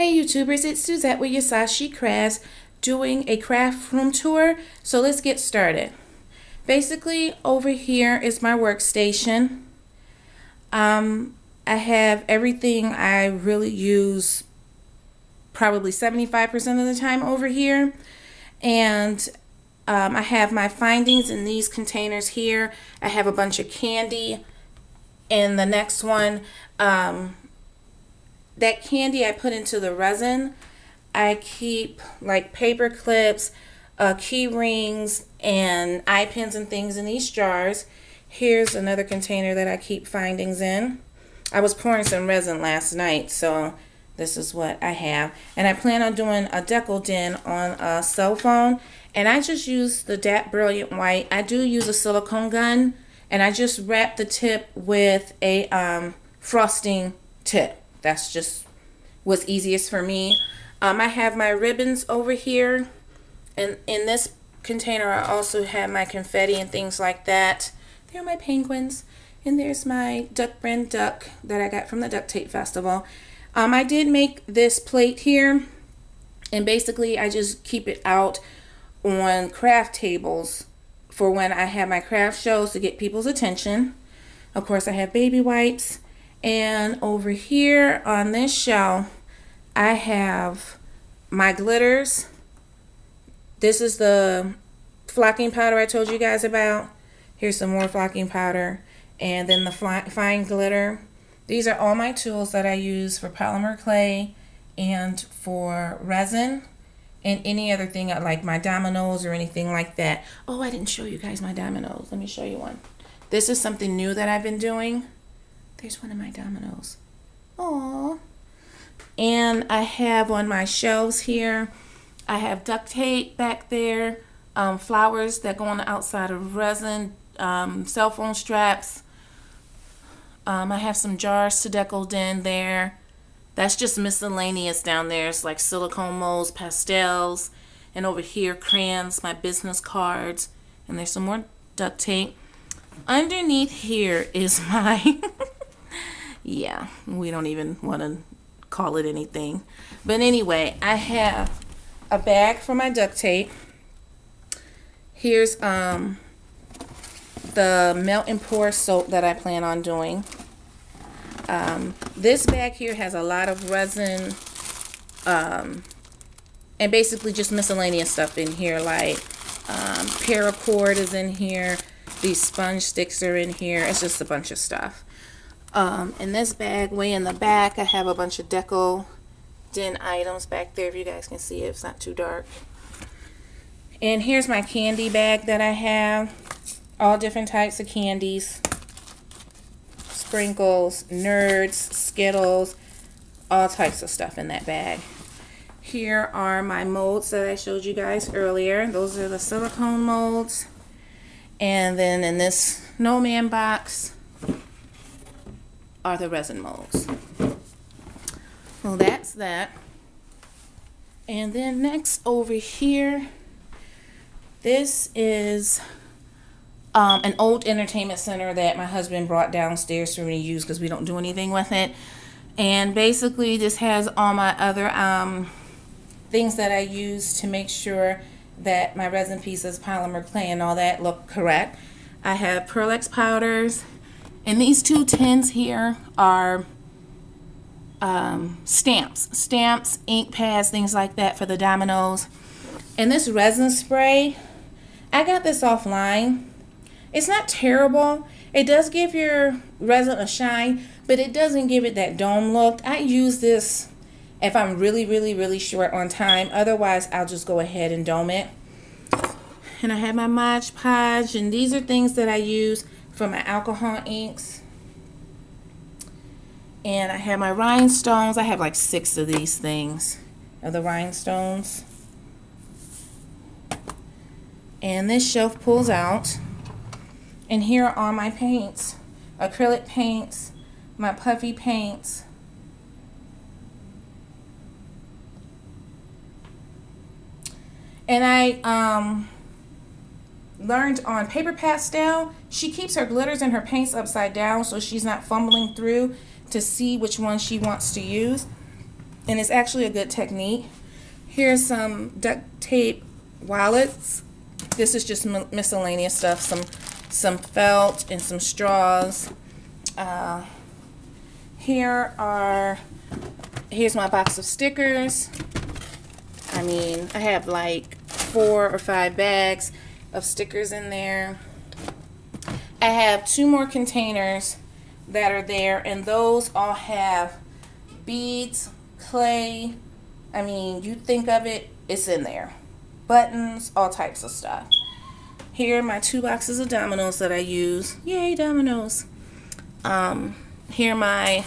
Hey YouTubers, it's Suzette with Yasashi Crafts doing a craft room tour. So let's get started. Basically, over here is my workstation. I have everything I really use probably 75% of the time over here. And I have my findings in these containers here. I have a bunch of candy in the next one. That candy I put into the resin. I keep like paper clips, key rings, and eye pins and things in these jars. Here's another container that I keep findings in. I was pouring some resin last night, so this is what I have. And I plan on doing a decal den on a cell phone. And I just use the DAP Brilliant White. I do use a silicone gun, and I just wrap the tip with a frosting tip. That's just what's easiest for me. I have my ribbons over here, and in this container I also have my confetti and things like that. There are my penguins, and there's my duck brand duck that I got from the Duct Tape Festival. I did make this plate here, and basically I just keep it out on craft tables for when I have my craft shows to get people's attention. Of course, I have baby wipes. And over here on this shelf, I have my glitters. This is the flocking powder I told you guys about. Here's some more flocking powder. And then the fine glitter. These are all my tools that I use for polymer clay and for resin and any other thing like my dominoes or anything like that. Oh, I didn't show you guys my dominoes. Let me show you one. This is something new that I've been doing. There's one of my dominoes. Aww. And I have on my shelves here, I have duct tape back there, flowers that go on the outside of resin, cell phone straps. I have some jars to decal den there. That's just miscellaneous down there. It's like silicone molds, pastels, and over here crayons, my business cards, and there's some more duct tape. Underneath here is my yeah, we don't even want to call it anything. But anyway, I have a bag for my duct tape. Here's the melt and pour soap that I plan on doing. This bag here has a lot of resin and basically just miscellaneous stuff in here, like paracord is in here, these sponge sticks are in here. It's just a bunch of stuff. In this bag way in the back, I have a bunch of deco den items back there, if you guys can see it. It's not too dark. And here's my candy bag that I have. All different types of candies. Sprinkles, Nerds, Skittles, all types of stuff in that bag. Here are my molds that I showed you guys earlier. Those are the silicone molds. And then in this snowman box are the resin molds. Well, that's that. And then next over here, this is an old entertainment center that my husband brought downstairs for me to use because we don't do anything with it. And basically this has all my other things that I use to make sure that my resin pieces, polymer clay, and all that look correct. I have Pearl-Ex powders. And these two tins here are stamps, ink pads, things like that for the dominoes. And this resin spray, I got this offline. It's not terrible. It does give your resin a shine, but it doesn't give it that dome look. I use this if I'm really short on time. Otherwise, I'll just go ahead and dome it. And I have my Mod Podge, and these are things that I use for my alcohol inks. And I have my rhinestones. I have like 6 of these things of the rhinestones. And this shelf pulls out. And here are my paints. Acrylic paints, my puffy paints. And I learned on Paper Pastel, she keeps her glitters and her paints upside down so she's not fumbling through to see which one she wants to use. and it's actually a good technique. Here's some duct tape wallets. This is just miscellaneous stuff, some felt and some straws. Here's my box of stickers. I mean, I have like 4 or 5 bags of stickers in there. I have 2 more containers that are there, and those all have beads, clay. I mean, you think of it, it's in there. Buttons, all types of stuff. Here are my 2 boxes of dominoes that I use. Yay, dominoes. Here are my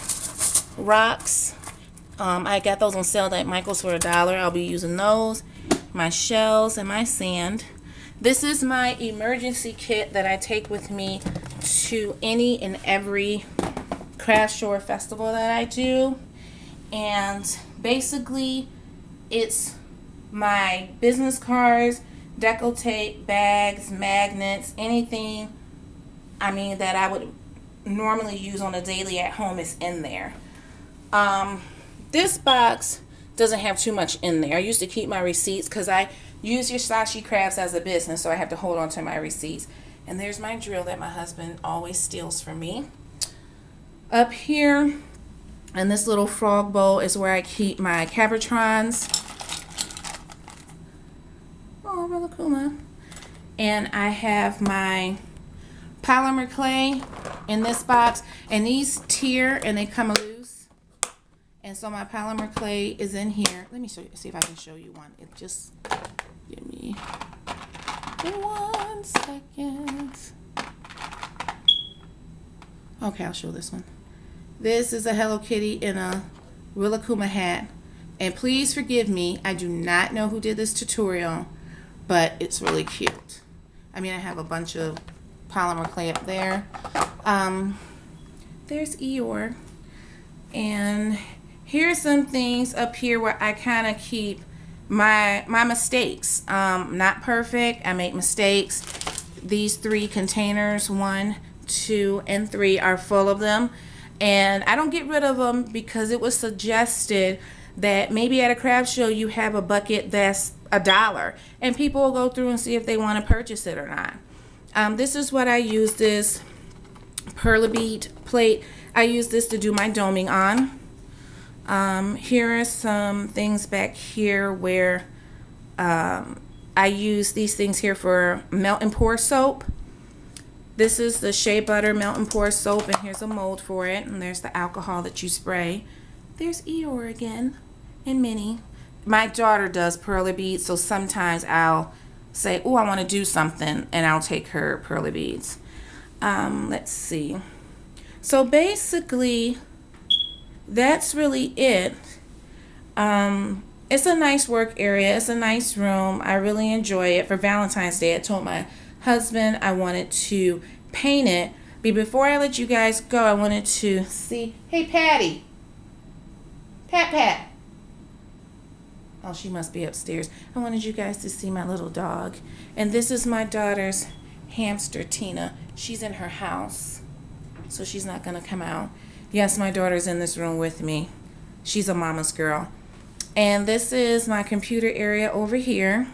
rocks. I got those on sale at Michael's for $1. I'll be using those. My shells and my sand. This is my emergency kit that I take with me to any and every craft show or festival that I do. And basically, it's my business cards, deco tape, bags, magnets, anything, I mean, that I would normally use on a daily at home is in there. This box doesn't have too much in there. I used to keep my receipts because I use Yasashi Crafts as a business, so I have to hold on to my receipts. And there's my drill that my husband always steals from me. Up here, in this little frog bowl, is where I keep my Cabotrons. Oh, Rilakkuma. And I have my polymer clay in this box. And these tear and they come loose. And so my polymer clay is in here. Let me see if I can show you one. It just, give me 1 second. Okay, I'll show this one. This is a Hello Kitty in a Rilakkuma hat. And please forgive me, I do not know who did this tutorial, but it's really cute. I mean, I have a bunch of polymer clay up there. There's Eeyore. And here's some things up here where I kind of keep my mistakes. Not perfect, I make mistakes. These 3 containers, 1, 2, and 3 are full of them. And I don't get rid of them because it was suggested that maybe at a craft show you have a bucket that's $1 and people will go through and see if they want to purchase it or not. This is what I use this Perla bead plate. I use this to do my doming on. Here are some things back here where I use these things here for melt and pour soap. This is the Shea Butter Melt and Pour soap, and here's a mold for it, and there's the alcohol that you spray. There's Eeyore again, and Minnie. My daughter does Perla beads, so sometimes I'll say, oh, I want to do something, and I'll take her Perla beads. Let's see. So basically, that's really it. It's a nice work area. It's a nice room. I really enjoy it. For Valentine's Day, I told my husband I wanted to paint it, but before I let you guys go, I wanted to see. Hey, Patty. Pat. Oh, she must be upstairs. I wanted you guys to see my little dog. And this is my daughter's hamster, Tina. She's in her house, so she's not gonna come out. Yes, my daughter's in this room with me. She's a mama's girl. And this is my computer area over here.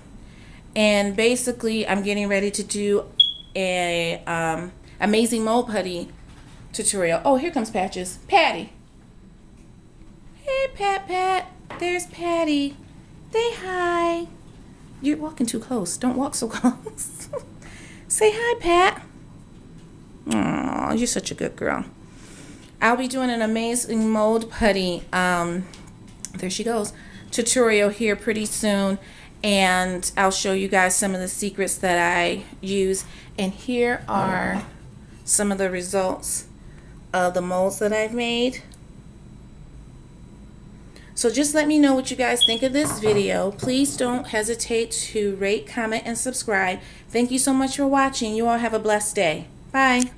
And basically, I'm getting ready to do a amazing mold putty tutorial. Oh, here comes Patches. Patty. Hey, Pat. There's Patty. Say hi. You're walking too close. Don't walk so close. Say hi, Pat. Aw, you're such a good girl. I'll be doing an amazing mold putty, there she goes, tutorial here pretty soon. And I'll show you guys some of the secrets that I use. And here are some of the results of the molds that I've made. So just let me know what you guys think of this video. Please don't hesitate to rate, comment, and subscribe. Thank you so much for watching. You all have a blessed day. Bye.